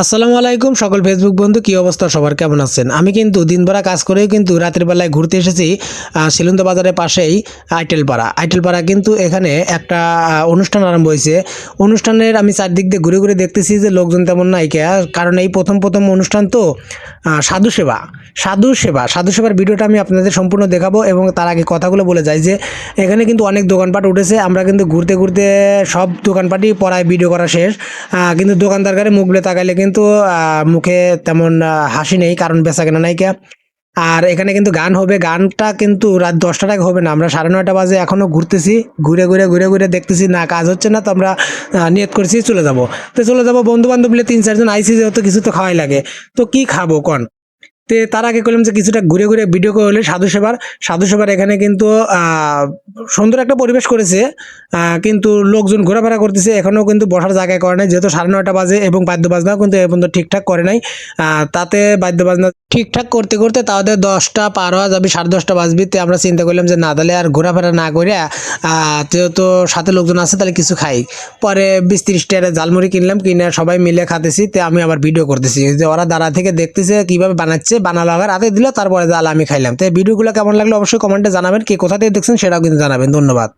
আসসালামু আলাইকুম সকল ফেসবুক বন্ধু, কি অবস্থা সবার, কেমন আছেন? আমি কিন্তু দিনভরা কাজ করেও কিন্তু রাতের বেলায় ঘুরতে এসেছি শিলুন্দ বাজারের পাশেই আইটেলপাড়া কিন্তু এখানে একটা অনুষ্ঠান আরম্ভ হয়েছে। অনুষ্ঠানের আমি চারদিক দিয়ে ঘুরে ঘুরে দেখতেছি যে লোকজন তেমন নাই কে, কারণ এই প্রথম প্রথম অনুষ্ঠান তো সাধু সেবার ভিডিওটা আমি আপনাদের সম্পূর্ণ দেখাবো এবং তার আগে কথাগুলো বলে যাই যে এখানে কিন্তু অনেক দোকানপাট উঠেছে। আমরা কিন্তু ঘুরতে ঘুরতে সব দোকানপাটই পড়ায় ভিডিও করা শেষ, কিন্তু দোকানদার গাড়ি মুখ বলে তাকাইলে কিন্তু মুখে তেমন হাসি নেই, কারণ বেচা কেনা নাই কে। আর এখানে কিন্তু গান হবে, গানটা কিন্তু রাত 10টার আগে হবে না। আমরা 9:30 বাজে এখনো ঘুরতেছি, ঘুরে ঘুরে ঘুরে ঘুরে দেখতেছি না কাজ হচ্ছে না, তো আমরা নিয়ত করছি চলে যাবো বন্ধু বান্ধব মিলে 3-4 জন আইসি, যেহেতু কিছু তো খাওয়াই লাগে। তো কি খাবো কোন? তে তার আগে করলাম যে কিছুটা ঘুরে ঘুরে ভিডিও করলে সাধু সেবার এখানে কিন্তু সুন্দর একটা পরিবেশ করেছে, কিন্তু লোকজন ঘোরাফেরা করতেছে, এখনও কিন্তু বসার জায়গায় করে নাই, যেহেতু 9:30 বাজে এবং বাদ্য বাজনাও কিন্তু এ পর্যন্ত ঠিকঠাক করে নাই। তাতে বাদ্য বাজনা ঠিকঠাক করতে করতে তাদের 10টা পার হওয়া যাবে, 10:30 বাজবি। তে আমরা চিন্তা করলাম যে না, তাহলে আর ঘোরাফেরা না করে যেহেতু সাথে লোকজন আছে তাহলে কিছু খাই। পরে 20-30 টাকা ঝালমুড়ি কিনলাম, কিনে সবাই মিলে খাতেছি। তে আমি আবার ভিডিও করতেছি যে ওরা দাঁড়া থেকে দেখতেছে কিভাবে বানাচ্ছে, বানালো আগে রাতে দিল, তারপরে জাল আমি খাইলাম। তো ভিডিওগুলো কেমন লাগলো অবশ্যই কমেন্টে জানাবেন, কে কোথা থেকে দেখছেন সেটাও কিন্তু জানাবেন। ধন্যবাদ।